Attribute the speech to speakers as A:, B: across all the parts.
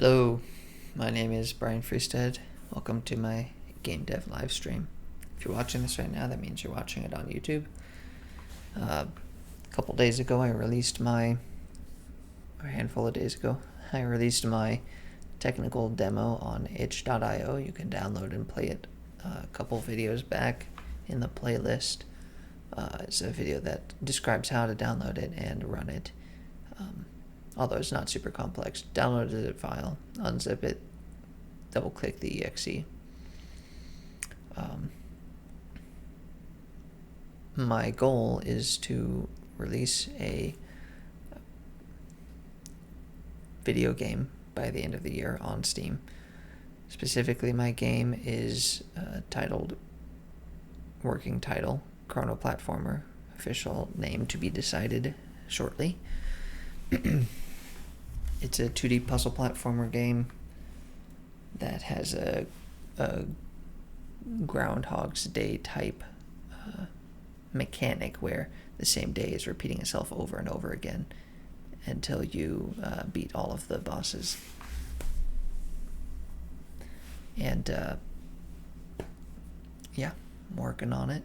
A: Hello, my name is Brian Freestead. Welcome to my game dev live stream. If you're watching this right now, that means you're watching it on YouTube. A couple days ago, a handful of days ago, I released my technical demo on itch.io. You can download and play it a couple videos back in the playlist. It's a video that describes how to download it and run it. Although it's not super complex. Download the zip file, unzip it, double click the exe. My goal is to release a video game by the end of the year on Steam. Specifically, my game is titled, working title, ChronoPlatformer, official name to be decided shortly. It's a 2D puzzle platformer game that has a Groundhog's Day type mechanic where the same day is repeating itself over and over again until you beat all of the bosses. And yeah, I'm working on it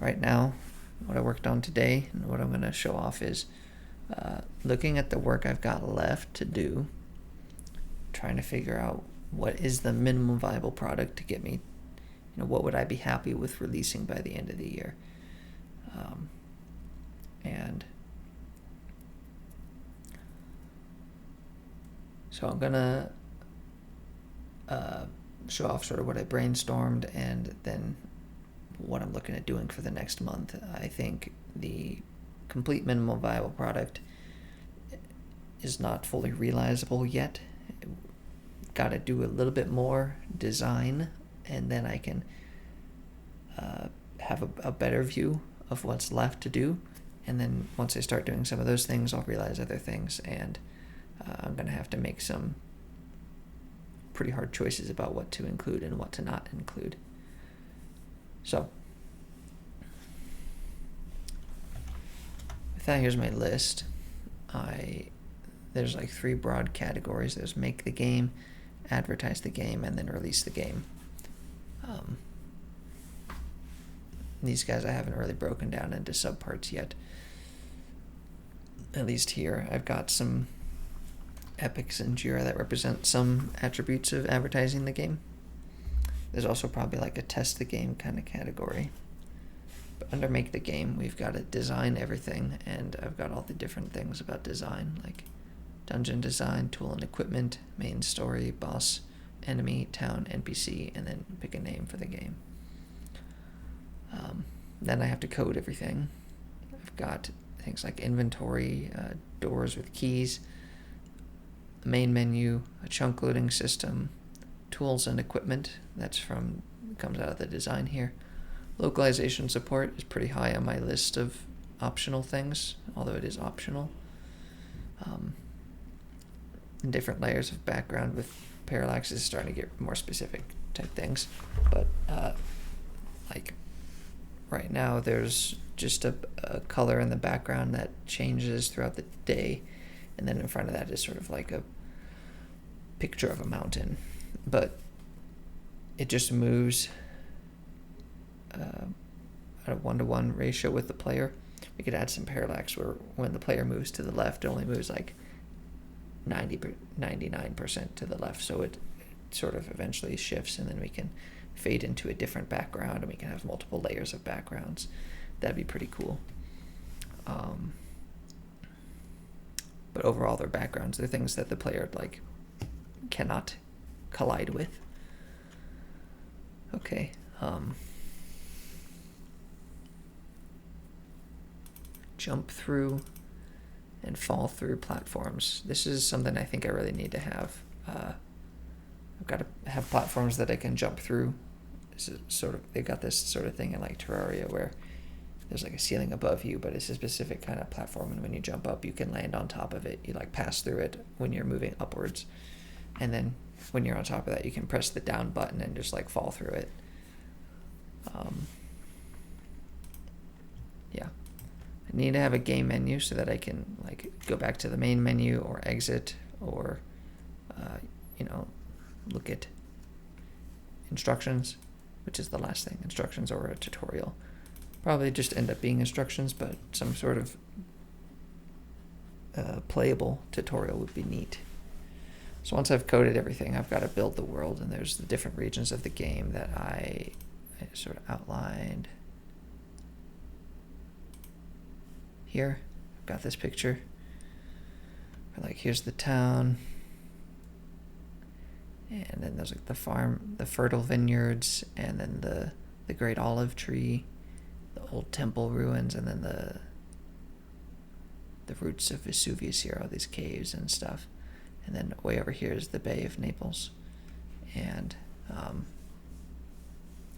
A: right now. What I worked on today and what I'm going to show off is looking at the work I've got left to do, trying to figure out what is the minimum viable product to get me, what would I be happy with releasing by the end of the year. And so I'm gonna show off sort of what I brainstormed and then what I'm looking at doing for the next month. I think the complete minimum viable product is not fully realizable yet. Got to do a little bit more design, and then I can have a better view of what's left to do. And then once I start doing some of those things, I'll realize other things, and I'm going to have to make some pretty hard choices about what to include and what to not include. So with that, here's my list. There's like 3 broad categories. There's make the game, advertise the game, and then release the game. These guys I haven't really broken down into subparts yet. At least here, I've got some epics in JIRA that represent some attributes of advertising the game. There's also probably like a test the game kind of category. But under make the game, we've got to design everything, and I've got all the different things about design, like dungeon design, tool and equipment, main story, boss, enemy, town, NPC, and then pick a name for the game. Then I have to code everything. I've got things like inventory, doors with keys, a main menu, a chunk loading system, tools and equipment. Comes out of the design here. Localization support is pretty high on my list of optional things, although it is optional. And different layers of background with parallax is starting to get more specific type things. But like right now, there's just a color in the background that changes throughout the day, and then in front of that is sort of like a picture of a mountain, but it just moves at a 1-to-1 ratio with the player. We could add some parallax where when the player moves to the left, it only moves like 99% to the left, so it sort of eventually shifts, and then we can fade into a different background, and we can have multiple layers of backgrounds. That'd be pretty cool. But overall, they're backgrounds. They're things that the player cannot collide with. Okay. Jump through and fall through platforms. This is something I think I really need to have. I've got to have platforms that I can jump through. They've got this sort of thing in like Terraria where there's like a ceiling above you, but it's a specific kind of platform, and when you jump up, you can land on top of it. You pass through it when you're moving upwards, and then when you're on top of that, you can press the down button and just fall through it. Yeah, I need to have a game menu so that I can go back to the main menu or exit or look at instructions, which is the last thing, instructions or a tutorial. Probably just end up being instructions, but some sort of playable tutorial would be neat. So once I've coded everything, I've got to build the world, and there's the different regions of the game that I sort of outlined here. I've got this picture. Like, here's the town, and then there's like the farm, the fertile vineyards, and then the great olive tree, the old temple ruins, and then the roots of Vesuvius here, all these caves and stuff. And then way over here is the Bay of Naples, and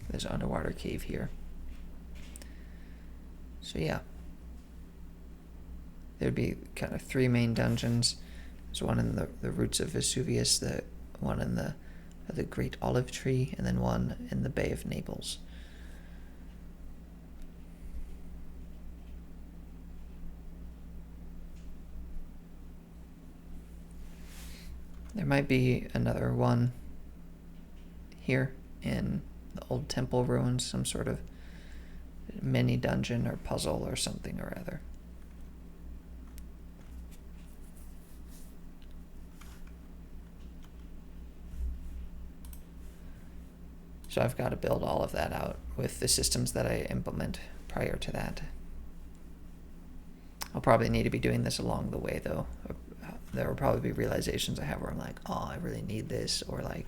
A: there's an underwater cave here. So yeah, there'd be kind of 3 main dungeons. There's one in the roots of Vesuvius, the one in the Great Olive Tree, and then one in the Bay of Naples. There might be another one here in the old temple ruins, some sort of mini dungeon or puzzle or something or other. So I've got to build all of that out with the systems that I implement prior to that. I'll probably need to be doing this along the way, though. There will probably be realizations I have where I'm like, oh, I really need this, or like,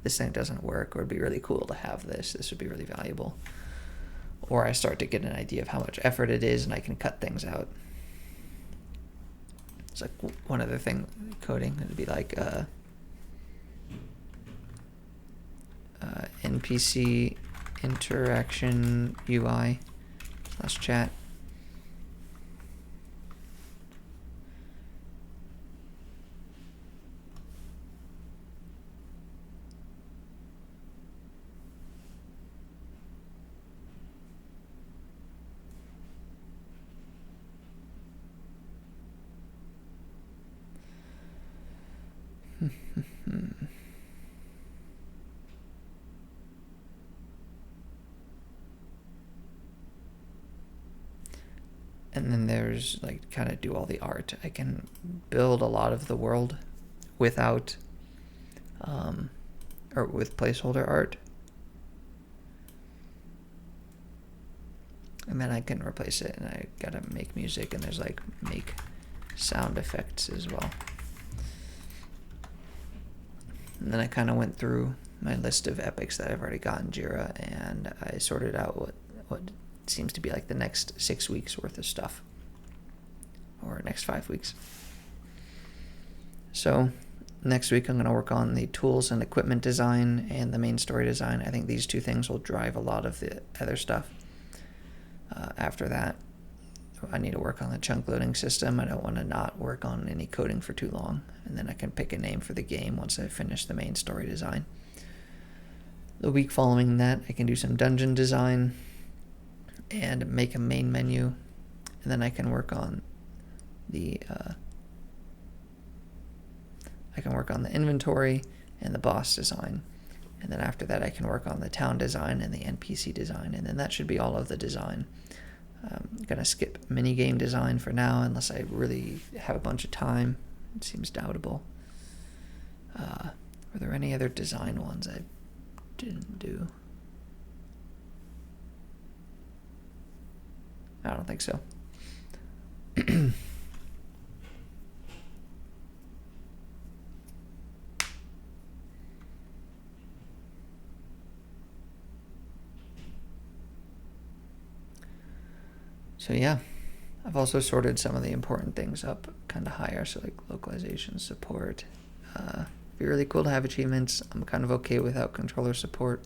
A: this thing doesn't work, or it'd be really cool to have this. This would be really valuable. Or I start to get an idea of how much effort it is, and I can cut things out. It's like one other thing, coding, it'd be like NPC interaction UI / chat. And then there's like kind of do all the art. I can build a lot of the world without or with placeholder art, and then I can replace it, and I gotta make music, and there's like make sound effects as well. And then I kind of went through my list of epics that I've already got in JIRA, and I sorted out what seems to be like the next 6 weeks worth of stuff, or next 5 weeks. So next week I'm going to work on the tools and equipment design and the main story design. I think these 2 things will drive a lot of the other stuff. After that, I need to work on the chunk loading system. I don't want to not work on any coding for too long, and then I can pick a name for the game once I finish the main story design. The week following that, I can do some dungeon design and make a main menu, and then I can work on the inventory and the boss design, and then after that I can work on the town design and the NPC design, and then that should be all of the design. I'm gonna skip minigame design for now unless I really have a bunch of time. It seems doubtable. Were there any other design ones I didn't do? I don't think so. So yeah, I've also sorted some of the important things up kind of higher, so like localization support. Be really cool to have achievements. I'm kind of okay without controller support.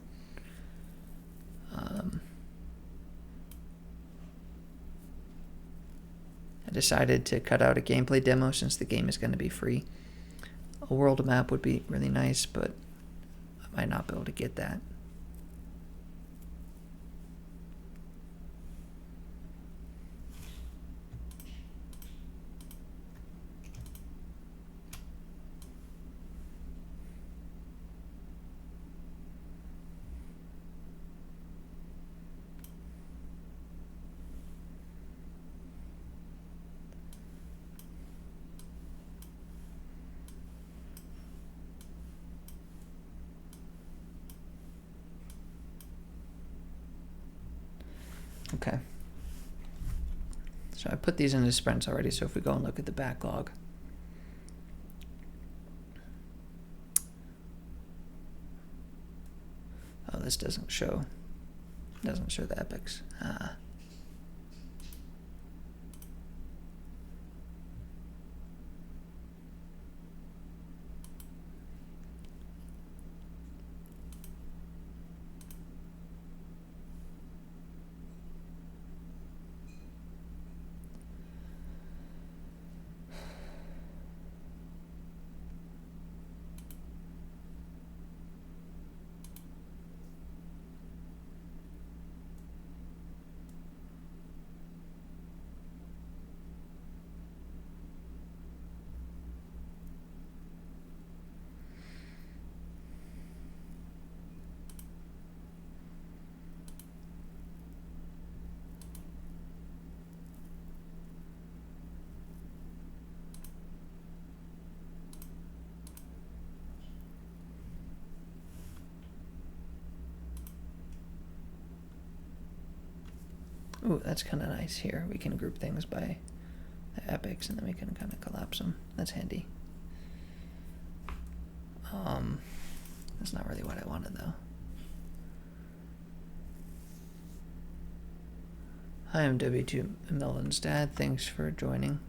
A: I decided to cut out a gameplay demo since the game is going to be free. A world map would be really nice, but I might not be able to get that. Okay. So I put these into sprints already, so if we go and look at the backlog. Oh, this doesn't show the epics. Ooh, that's kind of nice here. We can group things by the epics, and then we can kind of collapse them. That's handy. That's not really what I wanted, though. Hi, I'm W2 Melvin's dad. Thanks for joining.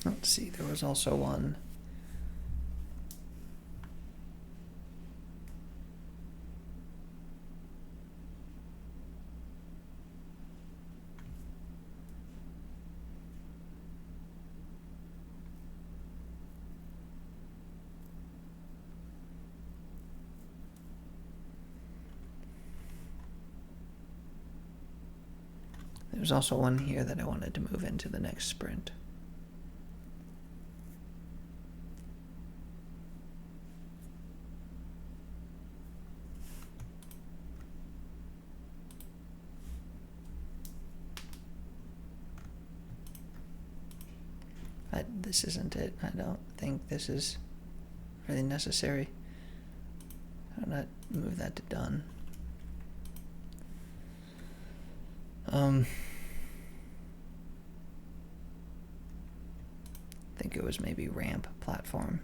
A: Let's see, there was also one. There's also one here that I wanted to move into the next sprint. This isn't it. I don't think this is really necessary. I'll not move that to done. I think it was maybe ramp platform.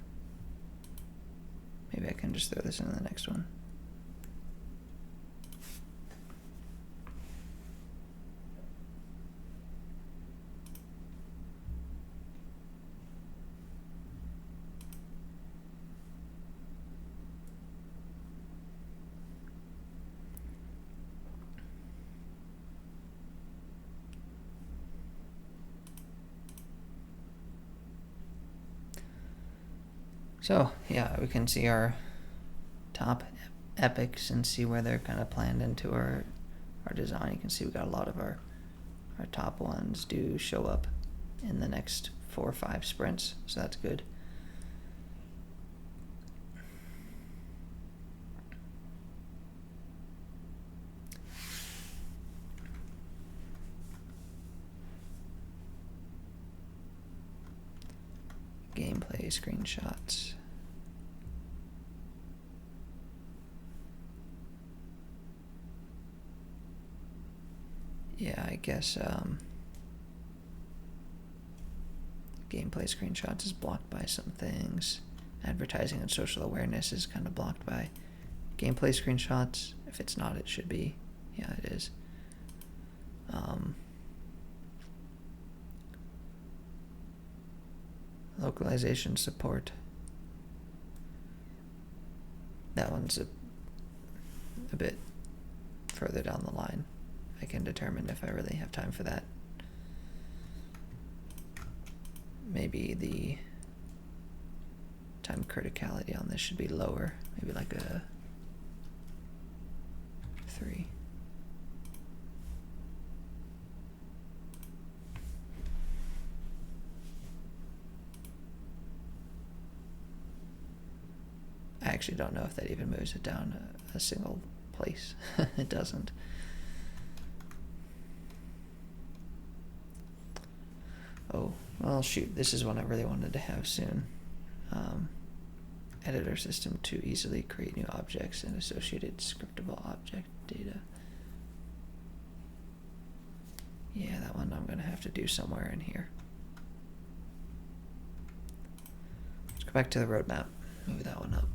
A: Maybe I can just throw this into the next one. So yeah, we can see our top epics and see where they're kind of planned into our design. You can see we got a lot of our top ones do show up in the next 4 or 5 sprints, so that's good. Gameplay screenshots. Yeah, I guess gameplay screenshots is blocked by some things. Advertising and social awareness is kind of blocked by gameplay screenshots. If it's not, it should be. Yeah, it is. Localization support. That one's a bit further down the line, I can determine if I really have time for that. Maybe the time criticality on this should be lower, maybe like a 3. I actually don't know if that even moves it down a single place. It doesn't. Oh, well, shoot, this is one I really wanted to have soon. Editor system to easily create new objects and associated scriptable object data. Yeah, that one I'm going to have to do somewhere in here. Let's go back to the roadmap, move that one up.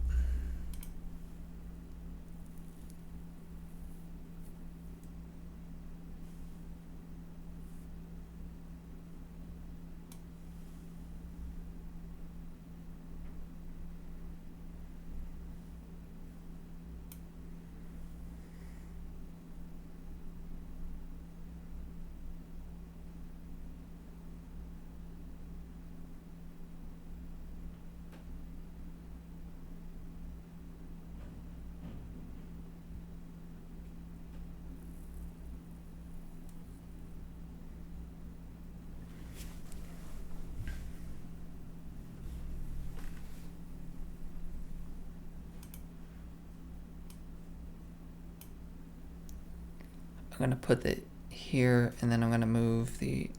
A: I'm going to put it here, and then I'm going to move the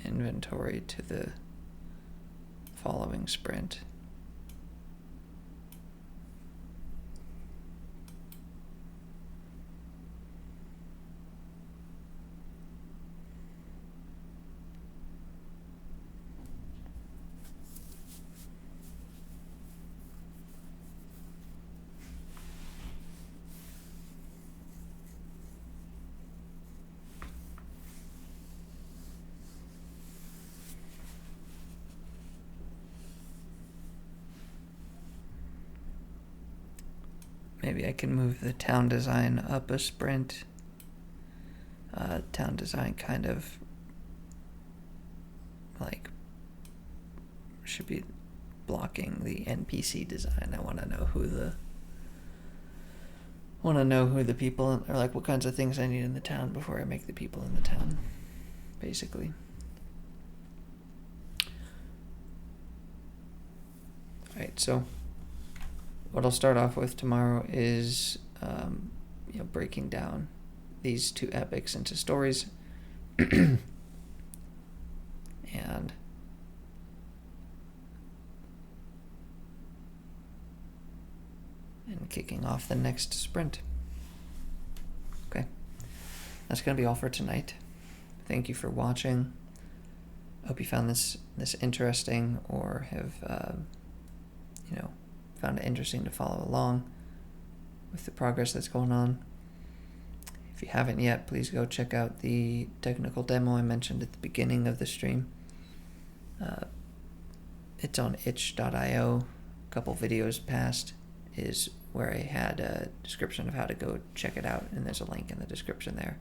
A: inventory to the following sprint. Maybe I can move the town design up a sprint. Town design kind of like should be blocking the NPC design. I want to know who the people, or like what kinds of things I need in the town before I make the people in the town, basically. Alright, so what I'll start off with tomorrow is breaking down these 2 epics into stories and kicking off the next sprint. Okay, that's going to be all for tonight. Thank you for watching. I hope you found this interesting, or have found it interesting to follow along with the progress that's going on. If you haven't yet, please go check out the technical demo I mentioned at the beginning of the stream. It's on itch.io. A couple videos past is where I had a description of how to go check it out, and there's a link in the description there.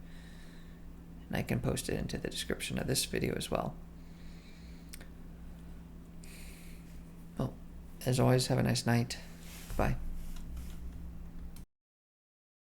A: And I can post it into the description of this video as well. Well, as always, have a nice night. Bye.